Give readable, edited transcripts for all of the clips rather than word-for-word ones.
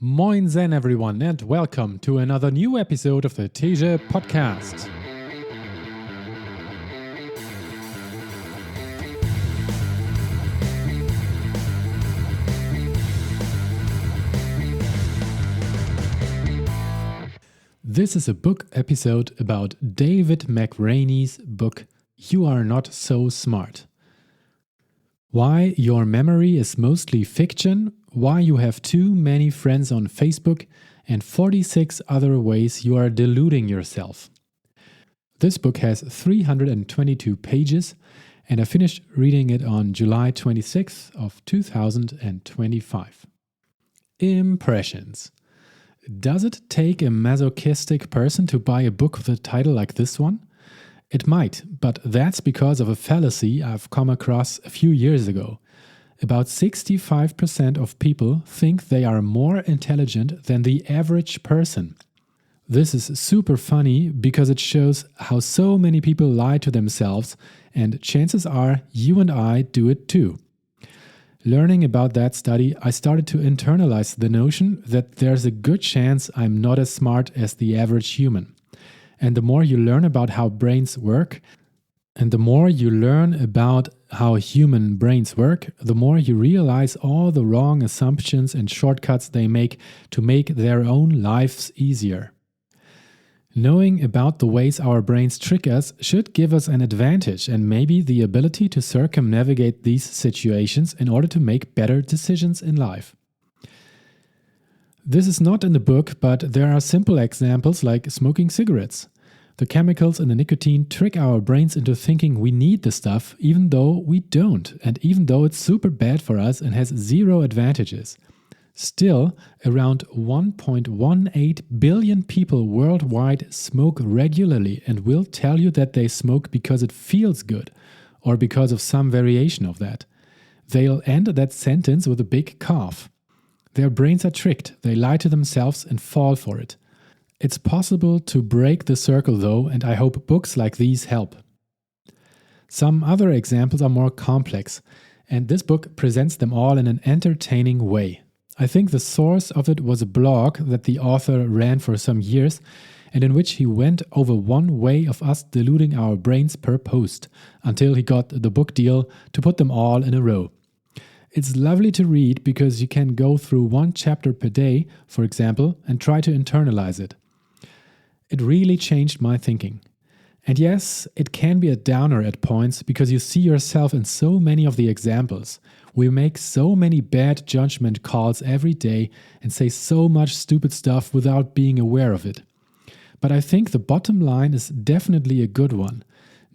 Moin Zen everyone and welcome to another new episode of the Teja podcast. This is a book episode about David McRaney's book, You Are Not So Smart. Why your memory is mostly fiction, why you have too many friends on Facebook, and 46 other ways you are deluding yourself. This book has 322 pages, and I finished reading it on July 26th of 2025. Impressions. Does it take a masochistic person to buy a book with a title like this one? It might, but that's because of a fallacy I've come across a few years ago. About 65% of people think they are more intelligent than the average person. This is super funny because it shows how so many people lie to themselves, and chances are you and I do it too. Learning about that study, I started to internalize the notion that there's a good chance I'm not as smart as the average human. And the more you learn about how brains work, and the more you learn about how human brains work, the more you realize all the wrong assumptions and shortcuts they make to make their own lives easier. Knowing about the ways our brains trick us should give us an advantage and maybe the ability to circumnavigate these situations in order to make better decisions in life. This is not in the book, but there are simple examples like smoking cigarettes. The chemicals in the nicotine trick our brains into thinking we need the stuff even though we don't, and even though it's super bad for us and has zero advantages. Still, around 1.18 billion people worldwide smoke regularly and will tell you that they smoke because it feels good, or because of some variation of that. They'll end that sentence with a big cough. Their brains are tricked, they lie to themselves and fall for it. It's possible to break the circle though, and I hope books like these help. Some other examples are more complex, and this book presents them all in an entertaining way. I think the source of it was a blog that the author ran for some years, and in which he went over one way of us deluding our brains per post, until he got the book deal to put them all in a row. It's lovely to read because you can go through one chapter per day, for example, and try to internalize it. It really changed my thinking. And yes, it can be a downer at points because you see yourself in so many of the examples. We make so many bad judgment calls every day and say so much stupid stuff without being aware of it. But I think the bottom line is definitely a good one.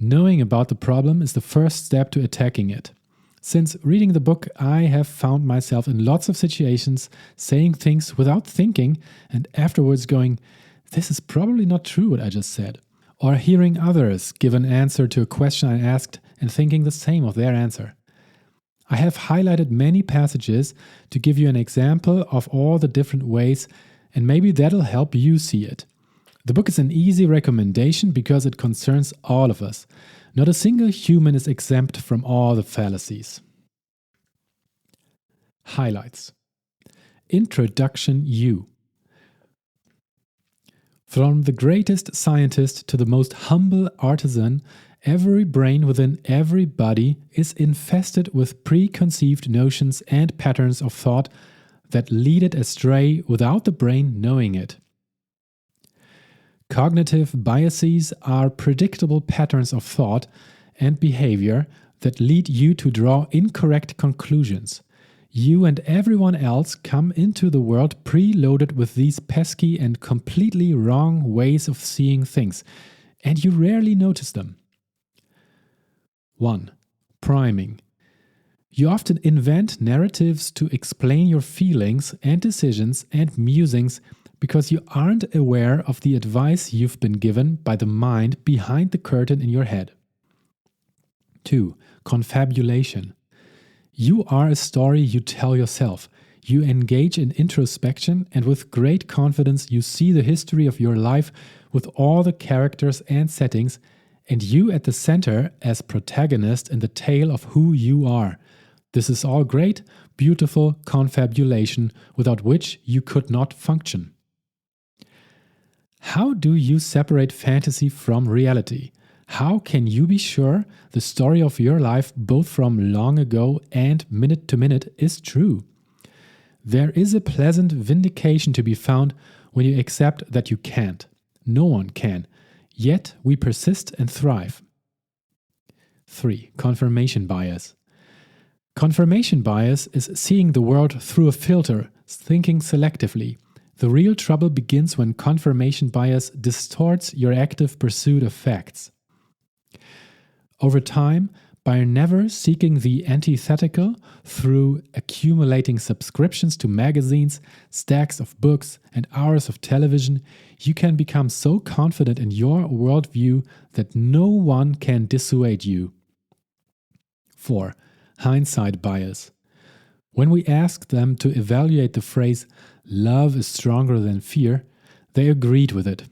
Knowing about the problem is the first step to attacking it. Since reading the book, I have found myself in lots of situations saying things without thinking and afterwards going, "This is probably not true what I just said." Or hearing others give an answer to a question I asked and thinking the same of their answer. I have highlighted many passages to give you an example of all the different ways, and maybe that'll help you see it. The book is an easy recommendation because it concerns all of us. Not a single human is exempt from all the fallacies. Highlights. Introduction U. From the greatest scientist to the most humble artisan, every brain within every body is infested with preconceived notions and patterns of thought that lead it astray without the brain knowing it. Cognitive biases are predictable patterns of thought and behavior that lead you to draw incorrect conclusions. You and everyone else come into the world preloaded with these pesky and completely wrong ways of seeing things, and you rarely notice them. 1. Priming. You often invent narratives to explain your feelings and decisions and musings because you aren't aware of the advice you've been given by the mind behind the curtain in your head. 2. Confabulation. You are a story you tell yourself. You engage in introspection, and with great confidence you see the history of your life with all the characters and settings, and you at the center as protagonist in the tale of who you are. This is all great, beautiful confabulation without which you could not function. How do you separate fantasy from reality? How can you be sure the story of your life, both from long ago and minute to minute, is true? There is a pleasant vindication to be found when you accept that you can't. No one can. Yet we persist and thrive. 3. Confirmation bias. Confirmation bias is seeing the world through a filter, thinking selectively. The real trouble begins when confirmation bias distorts your active pursuit of facts. Over time, by never seeking the antithetical through accumulating subscriptions to magazines, stacks of books, and hours of television, you can become so confident in your worldview that no one can dissuade you. 4. Hindsight bias. When we asked them to evaluate the phrase, "love is stronger than fear," they agreed with it.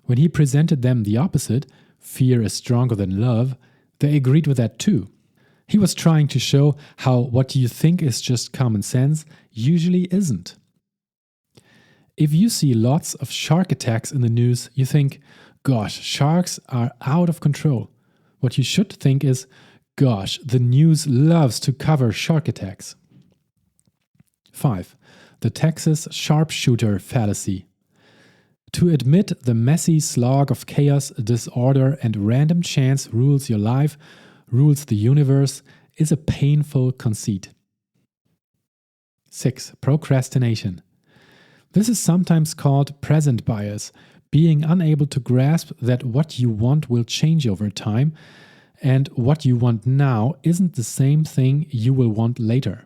When he presented them the opposite, "fear is stronger than love," they agreed with that too. He was trying to show how what you think is just common sense usually isn't. If you see lots of shark attacks in the news, you think, "Gosh, sharks are out of control." What you should think is, "Gosh, the news loves to cover shark attacks." 5. The Texas sharpshooter fallacy. To admit the messy slog of chaos, disorder, and random chance rules your life, rules the universe, is a painful conceit. 6. Procrastination. This is sometimes called present bias, being unable to grasp that what you want will change over time, and what you want now isn't the same thing you will want later.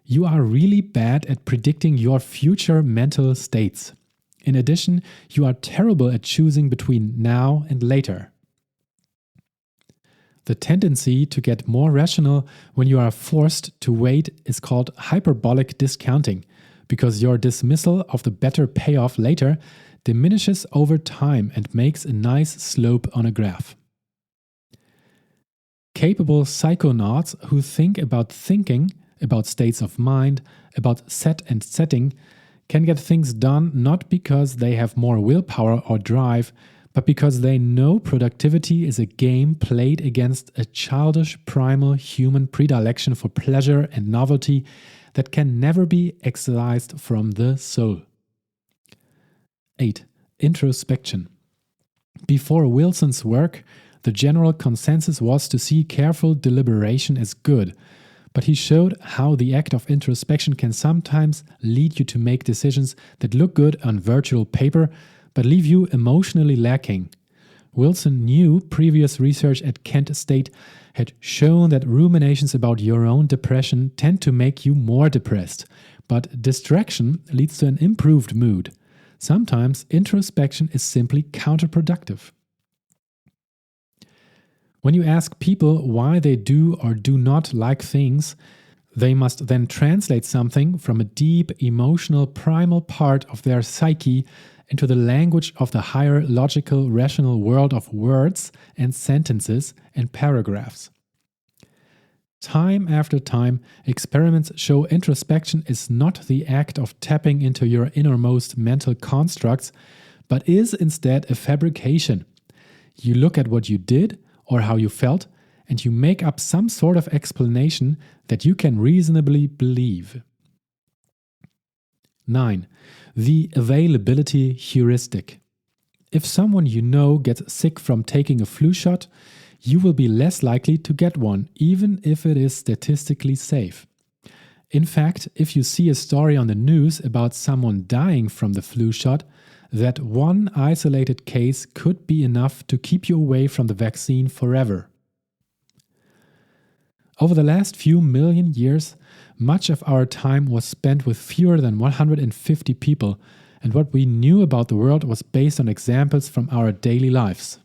You are really bad at predicting your future mental states. In addition, you are terrible at choosing between now and later. The tendency to get more rational when you are forced to wait is called hyperbolic discounting, because your dismissal of the better payoff later diminishes over time and makes a nice slope on a graph. Capable psychonauts who think about states of mind, about set and setting, can get things done not because they have more willpower or drive, but because they know productivity is a game played against a childish primal human predilection for pleasure and novelty that can never be excised from the soul. 8. Introspection. Before Wilson's work, the general consensus was to see careful deliberation as good, but he showed how the act of introspection can sometimes lead you to make decisions that look good on virtual paper, but leave you emotionally lacking. Wilson knew previous research at Kent State had shown that ruminations about your own depression tend to make you more depressed, but distraction leads to an improved mood. Sometimes introspection is simply counterproductive. When you ask people why they do or do not like things, they must then translate something from a deep, emotional, primal part of their psyche into the language of the higher logical, rational world of words and sentences and paragraphs. Time after time, experiments show introspection is not the act of tapping into your innermost mental constructs, but is instead a fabrication. You look at what you did or how you felt, and you make up some sort of explanation that you can reasonably believe. 9. The availability heuristic. If someone you know gets sick from taking a flu shot, you will be less likely to get one, even if it is statistically safe. In fact, if you see a story on the news about someone dying from the flu shot, that one isolated case could be enough to keep you away from the vaccine forever. Over the last few million years, much of our time was spent with fewer than 150 people, and what we knew about the world was based on examples from our daily lives.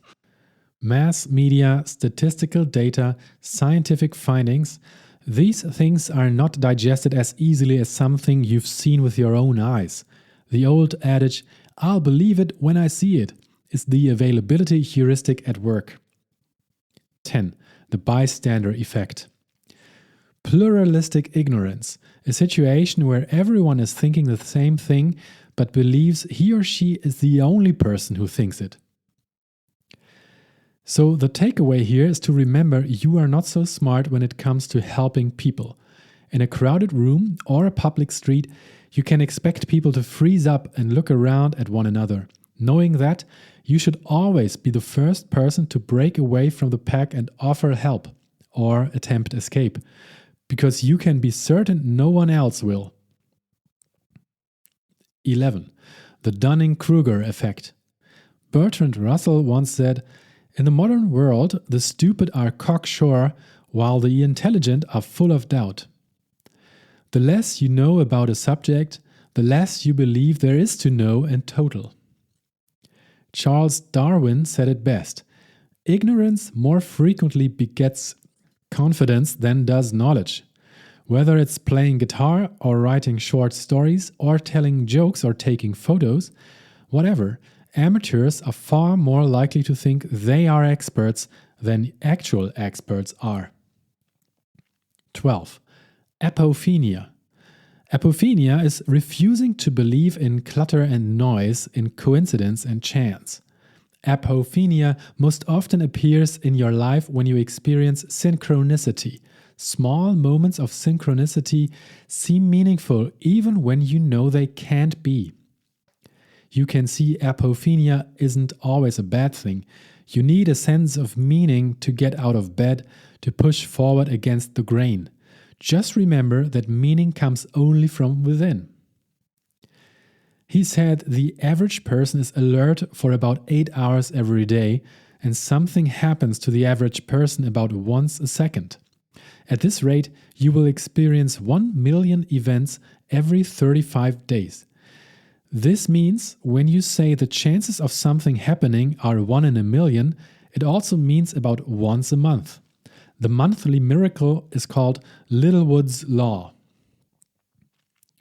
Mass media, statistical data, scientific findings, these things are not digested as easily as something you've seen with your own eyes. The old adage, "I'll believe it when I see it," is the availability heuristic at work. 10. The bystander effect. Pluralistic ignorance, a situation where everyone is thinking the same thing but believes he or she is the only person who thinks it. So the takeaway here is to remember you are not so smart when it comes to helping people. In a crowded room or a public street, you can expect people to freeze up and look around at one another, knowing that you should always be the first person to break away from the pack and offer help or attempt escape, because you can be certain no one else will. 11. The Dunning-Kruger effect. Bertrand Russell once said, "In the modern world, the stupid are cocksure, while the intelligent are full of doubt." The less you know about a subject, the less you believe there is to know in total. Charles Darwin said it best, "Ignorance more frequently begets confidence than does knowledge." Whether it's playing guitar or writing short stories or telling jokes or taking photos, whatever, amateurs are far more likely to think they are experts than actual experts are. 12. Apophenia. Apophenia is refusing to believe in clutter and noise, in coincidence and chance. Apophenia most often appears in your life when you experience synchronicity. Small moments of synchronicity seem meaningful even when you know they can't be. You can see apophenia isn't always a bad thing. You need a sense of meaning to get out of bed, to push forward against the grain. Just remember that meaning comes only from within. He said the average person is alert for about 8 hours every day, and something happens to the average person about once a second. At this rate, you will experience 1 million events every 35 days. This means when you say the chances of something happening are 1 in a million, it also means about once a month. The monthly miracle is called Littlewood's Law.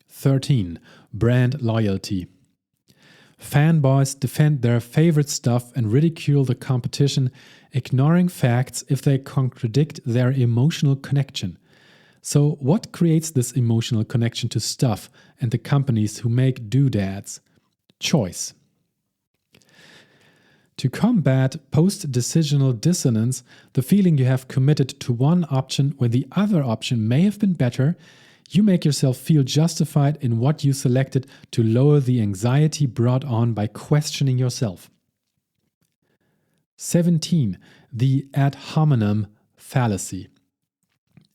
13. Brand loyalty. Fanboys defend their favorite stuff and ridicule the competition, ignoring facts if they contradict their emotional connection. So, what creates this emotional connection to stuff and the companies who make doodads? Choice. To combat post-decisional dissonance, the feeling you have committed to one option when the other option may have been better, you make yourself feel justified in what you selected to lower the anxiety brought on by questioning yourself. 17. The ad hominem fallacy.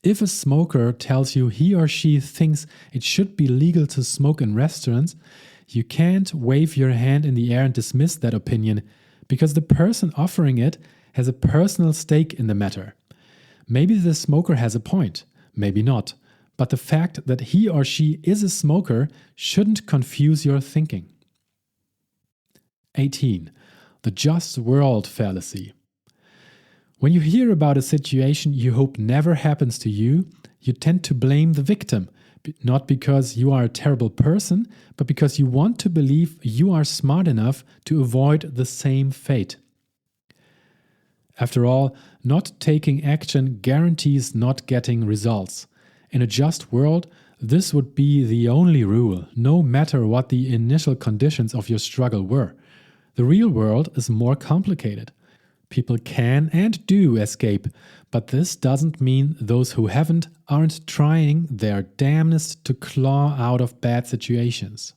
If a smoker tells you he or she thinks it should be legal to smoke in restaurants, you can't wave your hand in the air and dismiss that opinion, because the person offering it has a personal stake in the matter. Maybe the smoker has a point, maybe not, but the fact that he or she is a smoker shouldn't confuse your thinking. 18. The just world fallacy. When you hear about a situation you hope never happens to you, you tend to blame the victim, not because you are a terrible person, but because you want to believe you are smart enough to avoid the same fate. After all, not taking action guarantees not getting results. In a just world, this would be the only rule, no matter what the initial conditions of your struggle were. The real world is more complicated. People can and do escape, but this doesn't mean those who haven't aren't trying their damnedest to claw out of bad situations.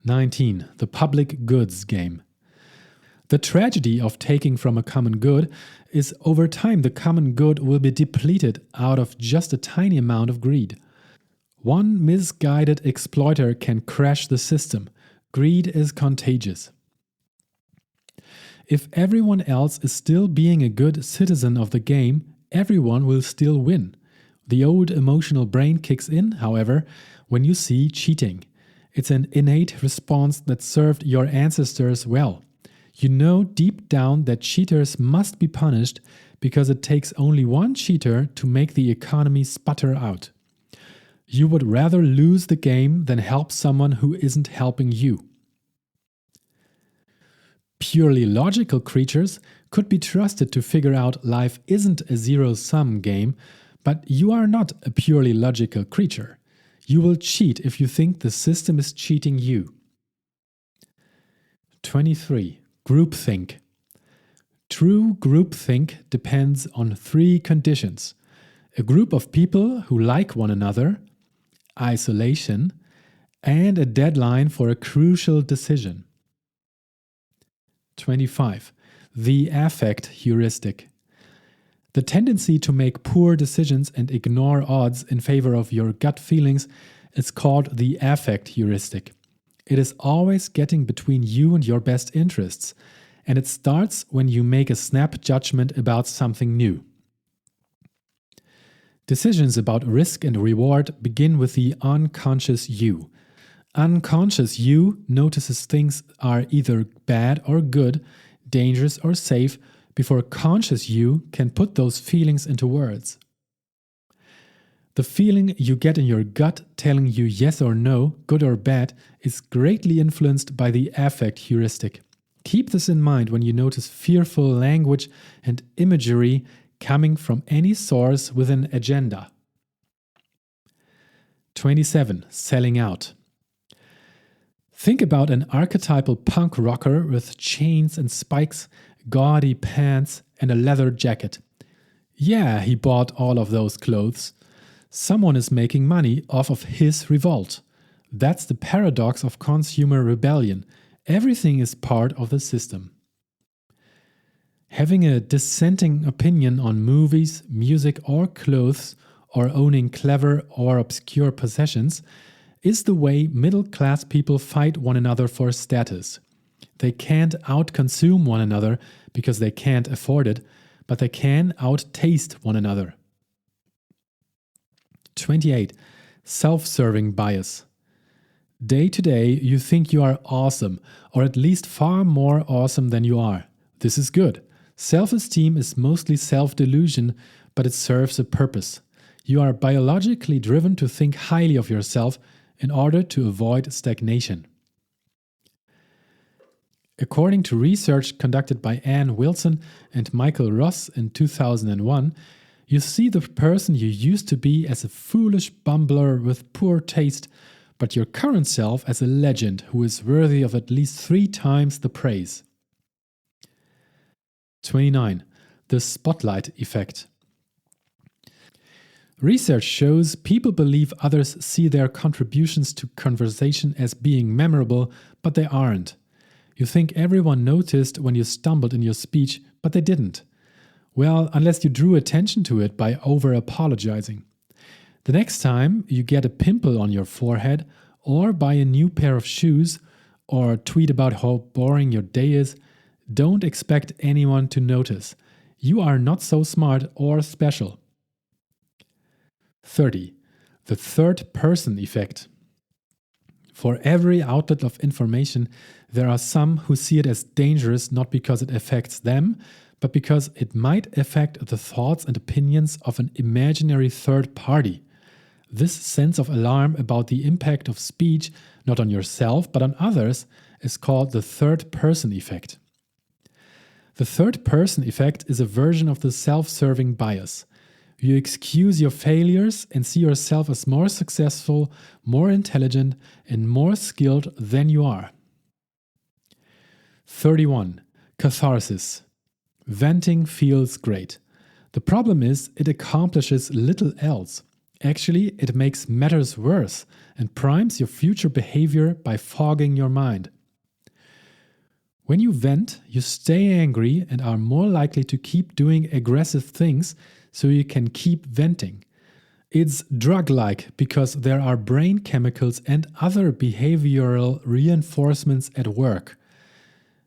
19. The public goods game. The tragedy of taking from a common good is over time the common good will be depleted out of just a tiny amount of greed. One misguided exploiter can crash the system. Greed is contagious. If everyone else is still being a good citizen of the game, everyone will still win. The old emotional brain kicks in, however, when you see cheating. It's an innate response that served your ancestors well. You know deep down that cheaters must be punished because it takes only one cheater to make the economy sputter out. You would rather lose the game than help someone who isn't helping you. Purely logical creatures could be trusted to figure out life isn't a zero-sum game, But you are not a purely logical creature. You will cheat if you think the system is cheating you. 23. Groupthink. True groupthink depends on 3 conditions: a group of people who like one another, isolation, and a deadline for a crucial decision. 25. The affect heuristic. The tendency to make poor decisions and ignore odds in favor of your gut feelings is called the affect heuristic. It is always getting between you and your best interests, and it starts when you make a snap judgment about something new. Decisions about risk and reward begin with the unconscious you. Unconscious you notices things are either bad or good, dangerous or safe, before conscious you can put those feelings into words. The feeling you get in your gut telling you yes or no, good or bad, is greatly influenced by the affect heuristic. Keep this in mind when you notice fearful language and imagery coming from any source with an agenda. 27. Selling out. Think about an archetypal punk rocker with chains and spikes, gaudy pants, and a leather jacket. Yeah, he bought all of those clothes. Someone is making money off of his revolt. That's the paradox of consumer rebellion. Everything is part of the system. Having a dissenting opinion on movies, music, or clothes, or owning clever or obscure possessions, is the way middle-class people fight one another for status. They can't out-consume one another because they can't afford it, but they can out-taste one another. 28. Self-serving bias. Day to day, you think you are awesome, or at least far more awesome than you are. This is good. Self-esteem is mostly self-delusion, but it serves a purpose. You are biologically driven to think highly of yourself in order to avoid stagnation. According to research conducted by Ann Wilson and Michael Ross in 2001, you see the person you used to be as a foolish bumbler with poor taste, but your current self as a legend who is worthy of at least 3 times the praise. 29. The spotlight effect. Research shows people believe others see their contributions to conversation as being memorable, but they aren't. You think everyone noticed when you stumbled in your speech, but they didn't. Well, unless you drew attention to it by over-apologizing. The next time you get a pimple on your forehead, or buy a new pair of shoes, or tweet about how boring your day is, don't expect anyone to notice. You are not so smart or special. 30. The third person effect. For every outlet of information, there are some who see it as dangerous not because it affects them, but because it might affect the thoughts and opinions of an imaginary third party. This sense of alarm about the impact of speech, not on yourself but on others, is called the third person effect. The third person effect is a version of the self-serving bias. You excuse your failures and see yourself as more successful, more intelligent, and more skilled than you are. 31. Catharsis. Venting feels great. The problem is it accomplishes little else. Actually, it makes matters worse and primes your future behavior by fogging your mind. When you vent, you stay angry and are more likely to keep doing aggressive things so you can keep venting. It's drug-like because there are brain chemicals and other behavioral reinforcements at work.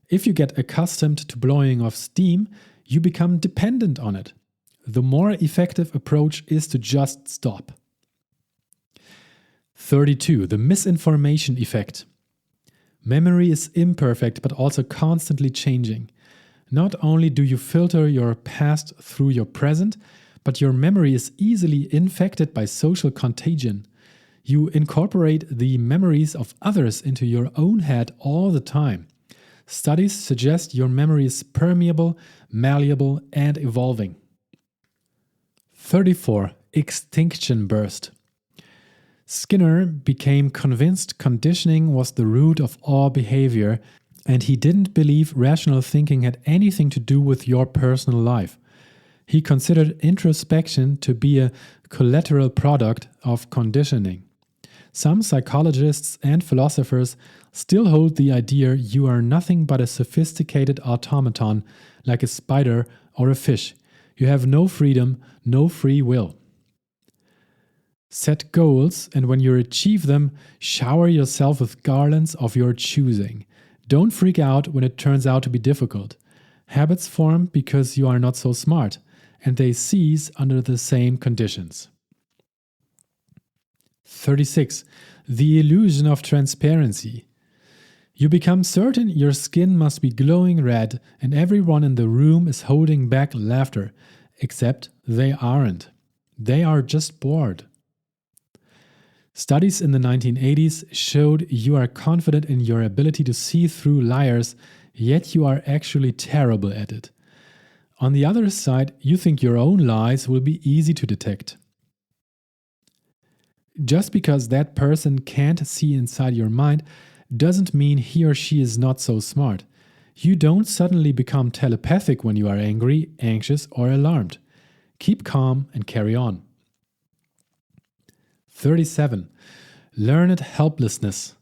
If you get accustomed to blowing off steam, you become dependent on it. The more effective approach is to just stop. 32. The misinformation effect. Memory is imperfect but also constantly changing. Not only do you filter your past through your present, but your memory is easily infected by social contagion. You incorporate the memories of others into your own head all the time. Studies suggest your memory is permeable, malleable, and evolving. 34. extinction burst. Skinner became convinced conditioning was the root of all behavior, and he didn't believe rational thinking had anything to do with your personal life. He considered introspection to be a collateral product of conditioning. Some psychologists and philosophers still hold the idea you are nothing but a sophisticated automaton, like a spider or a fish. You have no freedom, no free will. Set goals, and when you achieve them, shower yourself with garlands of your choosing. Don't freak out when it turns out to be difficult. Habits form because you are not so smart, and they cease under the same conditions. 36. The illusion of transparency. You become certain your skin must be glowing red and everyone in the room is holding back laughter, except they aren't. They are just bored. Studies in the 1980s showed you are confident in your ability to see through liars, yet you are actually terrible at it. On the other side, you think your own lies will be easy to detect. Just because that person can't see inside your mind doesn't mean he or she is not so smart. You don't suddenly become telepathic when you are angry, anxious, or alarmed. Keep calm and carry on. 37. Learned helplessness.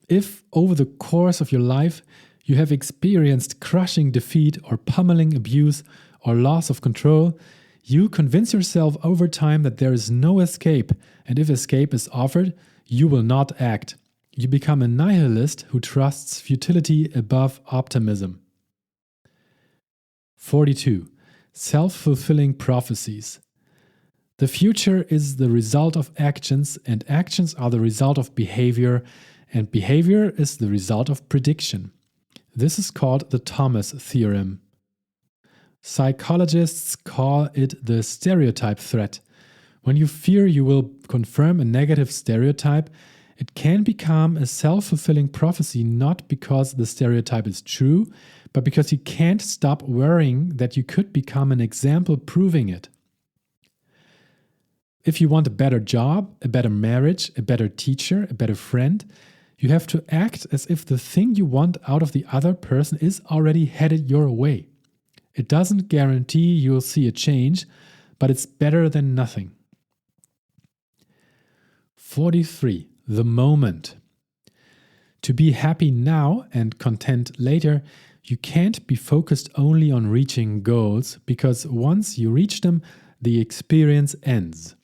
If, over the course of your life, you have experienced crushing defeat or pummeling abuse or loss of control, you convince yourself over time that there is no escape, and if escape is offered, you will not act. You become a nihilist who trusts futility above optimism. 42. Self-fulfilling prophecies. The future is the result of actions, and actions are the result of behavior, and behavior is the result of prediction. This is called the Thomas theorem. Psychologists call it the stereotype threat. When you fear you will confirm a negative stereotype, it can become a self-fulfilling prophecy not because the stereotype is true, but because you can't stop worrying that you could become an example proving it. If you want a better job, a better marriage, a better teacher, a better friend, you have to act as if the thing you want out of the other person is already headed your way. It doesn't guarantee you'll see a change, but it's better than nothing. 43. The moment. To be happy now and content later, you can't be focused only on reaching goals, because once you reach them, the experience ends.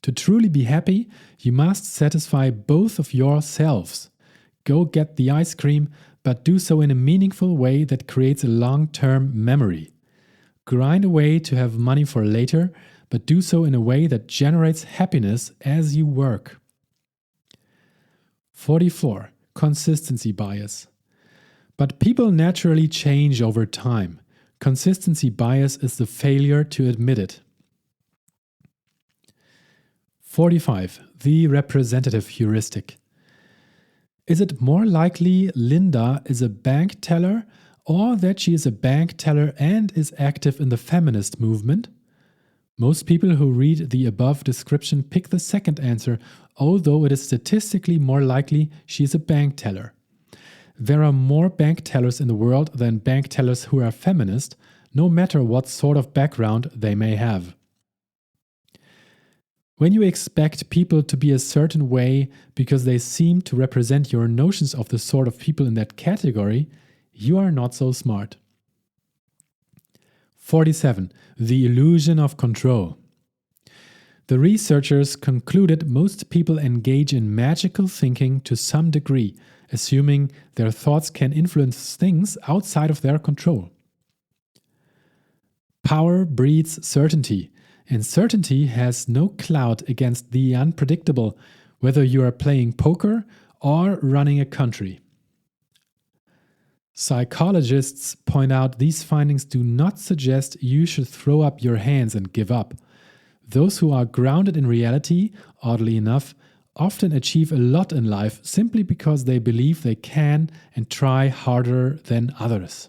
To truly be happy, you must satisfy both of yourselves. Go get the ice cream, but do so in a meaningful way that creates a long-term memory. Grind away to have money for later, but do so in a way that generates happiness as you work. 44. Consistency bias. But people naturally change over time. Consistency bias is the failure to admit it. 45. The representative heuristic. Is it more likely Linda is a bank teller, or that she is a bank teller and is active in the feminist movement? Most people who read the above description pick the second answer, although it is statistically more likely she is a bank teller. There are more bank tellers in the world than bank tellers who are feminist, no matter what sort of background they may have. When you expect people to be a certain way because they seem to represent your notions of the sort of people in that category, you are not so smart. 47. The illusion of control. The researchers concluded most people engage in magical thinking to some degree, assuming their thoughts can influence things outside of their control. Power breeds certainty, and certainty has no clout against the unpredictable, whether you are playing poker or running a country. Psychologists point out these findings do not suggest you should throw up your hands and give up. Those who are grounded in reality, oddly enough, often achieve a lot in life simply because they believe they can and try harder than others.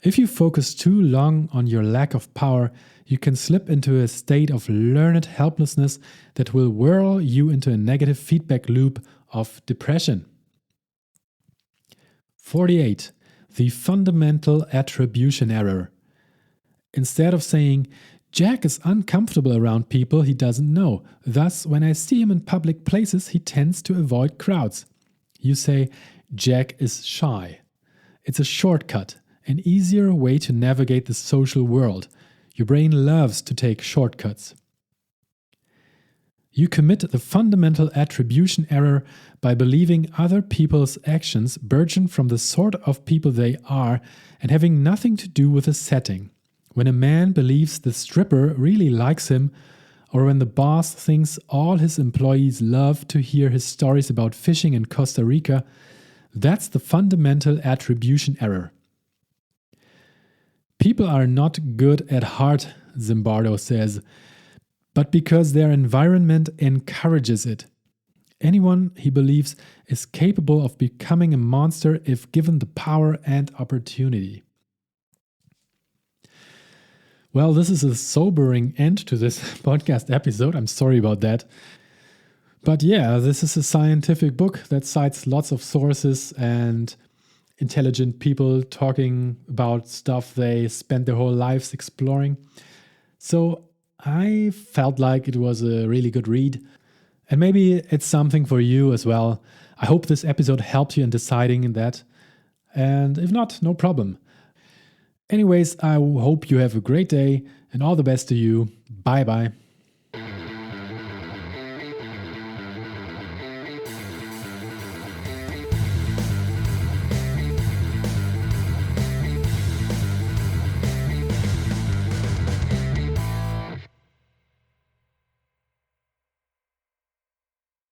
If you focus too long on your lack of power, you can slip into a state of learned helplessness that will whirl you into a negative feedback loop of depression. 48. The fundamental attribution error. Instead of saying, Jack is uncomfortable around people he doesn't know, thus, when I see him in public places, he tends to avoid crowds, you say, Jack is shy. It's a shortcut, an easier way to navigate the social world. Your brain loves to take shortcuts. You commit the fundamental attribution error by believing other people's actions burgeon from the sort of people they are and having nothing to do with the setting. When a man believes the stripper really likes him, or when the boss thinks all his employees love to hear his stories about fishing in Costa Rica, that's the fundamental attribution error. People are not good at heart, Zimbardo says, but because their environment encourages it. Anyone, he believes, is capable of becoming a monster if given the power and opportunity. Well, this is a sobering end to this podcast episode. I'm sorry about that. But yeah, this is a scientific book that cites lots of sources and intelligent people talking about stuff they spent their whole lives exploring. So I felt like it was a really good read. And maybe it's something for you as well. I hope this episode helped you in deciding that. And if not, no problem. Anyways, I hope you have a great day and all the best to you. Bye bye.